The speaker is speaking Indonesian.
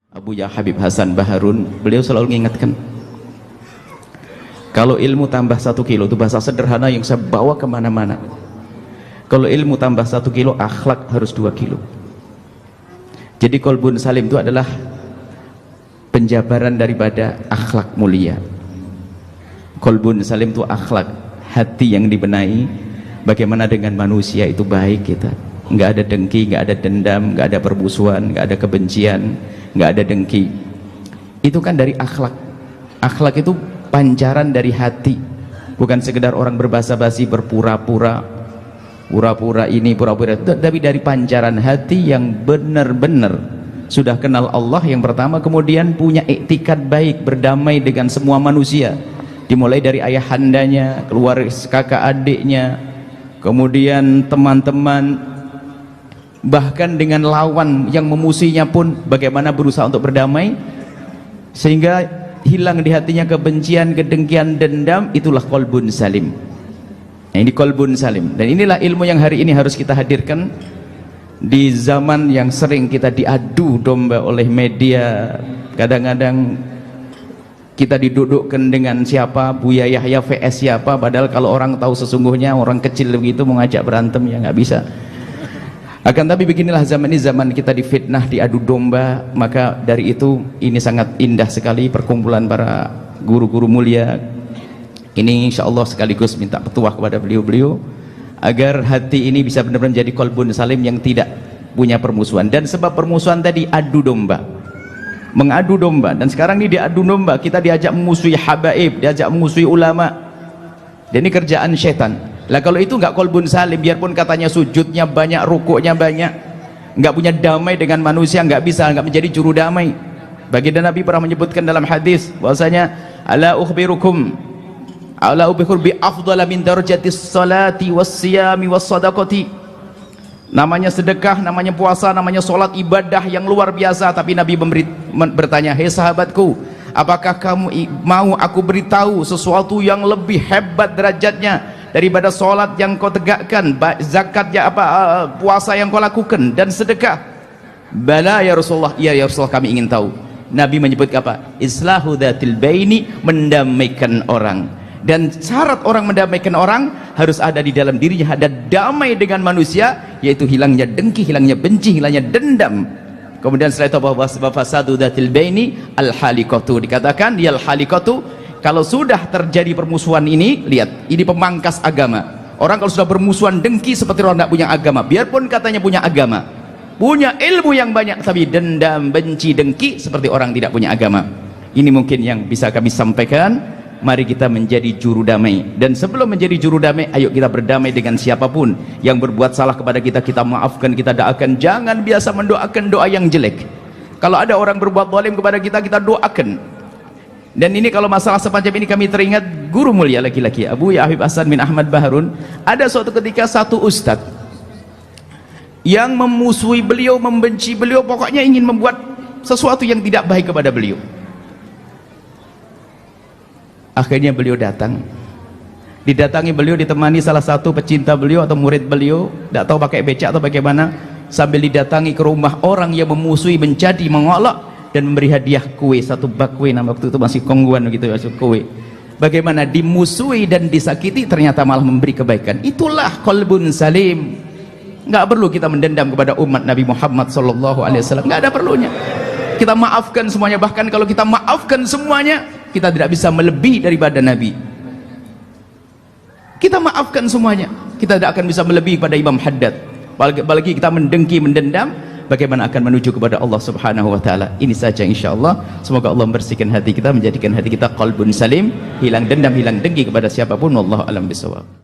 Abuya Habib Hasan Baharun, beliau selalu mengingatkan, kalau ilmu tambah 1 kilo, itu bahasa sederhana yang saya bawa kemana-mana. Kalau ilmu tambah 1 kilo, akhlak harus 2 kilo. Jadi qalbun salim itu adalah penjabaran daripada akhlak mulia. Qalbun salim itu akhlak, hati yang dibenahi. Bagaimana dengan manusia itu baik kita, nggak ada dengki, nggak ada dendam, nggak ada permusuhan, nggak ada kebencian, nggak ada dengki. Itu kan dari akhlak. Akhlak itu pancaran dari hati, bukan sekedar orang berbasa-basi, berpura-pura, pura-pura ini, pura-pura itu, tapi dari pancaran hati yang benar-benar sudah kenal Allah yang pertama, kemudian punya iktikad baik, berdamai dengan semua manusia, dimulai dari ayahandanya, keluarga, kakak adiknya, kemudian teman-teman, bahkan dengan lawan yang memusuhinya pun bagaimana berusaha untuk berdamai, sehingga hilang di hatinya kebencian, kedengkian, dendam. Itulah qalbun salim. Nah, ini qalbun salim, dan inilah ilmu yang hari ini harus kita hadirkan di zaman yang sering kita diadu domba oleh media. Kadang-kadang kita didudukkan dengan siapa, Buya Yahya vs siapa, padahal kalau orang tahu sesungguhnya orang kecil begitu mengajak berantem ya nggak bisa. Akan tapi beginilah zaman ini, zaman kita difitnah, diadu domba. Maka dari itu ini sangat indah sekali perkumpulan para guru-guru mulia ini. Insya Allah sekaligus minta petuah kepada beliau-beliau agar hati ini bisa benar-benar menjadi qalbun salim yang tidak punya permusuhan. Dan sebab permusuhan tadi adu domba, mengadu domba, dan sekarang ini diadu domba, kita diajak memusuhi habaib, diajak memusuhi ulama, dan ini kerjaan setan. Lah kalau itu nggak qalbun salim, biarpun katanya sujudnya banyak, rukuknya banyak, nggak punya damai dengan manusia, nggak bisa, nggak menjadi juru damai. Baginda Nabi pernah menyebutkan dalam hadis bahwasanya ala ukhbirukum bi afdhala min darajatis salati wassiyami wassadaqati. Namanya sedekah, namanya puasa, namanya sholat, ibadah yang luar biasa. Tapi Nabi bertanya, hei sahabatku, apakah kamu mau aku beritahu sesuatu yang lebih hebat derajatnya daripada sholat yang kau tegakkan, zakat ya puasa yang kau lakukan, dan sedekah? Bala ya Rasulullah, iya ya Rasulullah, kami ingin tahu. Nabi menyebut apa? Islahu dzatil baini, mendamaikan orang. Dan syarat orang mendamaikan orang harus ada di dalam dirinya, ada damai dengan manusia, yaitu hilangnya dengki, hilangnya benci, hilangnya dendam. Kemudian setelah itu bahwa fasadu dzatil baini al-halikatu, dikatakan dia al-halikatu. Kalau sudah terjadi permusuhan ini, lihat, ini pemangkas agama. Orang kalau sudah bermusuhan, dengki, seperti orang tidak punya agama. Biarpun katanya punya agama, punya ilmu yang banyak, tapi dendam, benci, dengki, seperti orang tidak punya agama. Ini mungkin yang bisa kami sampaikan. Mari kita menjadi juru damai, dan sebelum menjadi juru damai, ayo kita berdamai dengan siapapun yang berbuat salah kepada kita, kita maafkan, kita doakan. Jangan biasa mendoakan doa yang jelek. Kalau ada orang berbuat zalim kepada kita, kita doakan. Dan ini kalau masalah semacam ini, kami teringat guru mulia laki-laki Abuya Habib Hasan bin Ahmad Baharun. Ada suatu ketika satu ustadz yang memusuhi beliau, membenci beliau, pokoknya ingin membuat sesuatu yang tidak baik kepada beliau. Akhirnya beliau datang, didatangi beliau, ditemani salah satu pecinta beliau atau murid beliau, tidak tahu pakai becak atau bagaimana, sambil didatangi ke rumah orang yang memusuhi, menjadi mengolok, dan memberi hadiah kue, satu bak kue. Nah, waktu itu masih kongguan gitu ya, kue. Bagaimana dimusuhi dan disakiti, ternyata malah memberi kebaikan. Itulah qalbun salim. Nggak perlu kita mendendam kepada umat Nabi Muhammad SAW, nggak ada perlunya. Kita maafkan semuanya. Bahkan kalau kita maafkan semuanya, kita tidak bisa melebihi daripada Nabi. Kita maafkan semuanya, kita tidak akan bisa melebihi pada Imam Haddad. Apalagi kita mendengki, mendendam, bagaimana akan menuju kepada Allah Subhanahu wa taala. Ini saja insyaallah. Semoga Allah membersihkan hati kita, menjadikan hati kita qalbun salim, hilang dendam, hilang dengki kepada siapapun. Wallahu a'lam bishawab.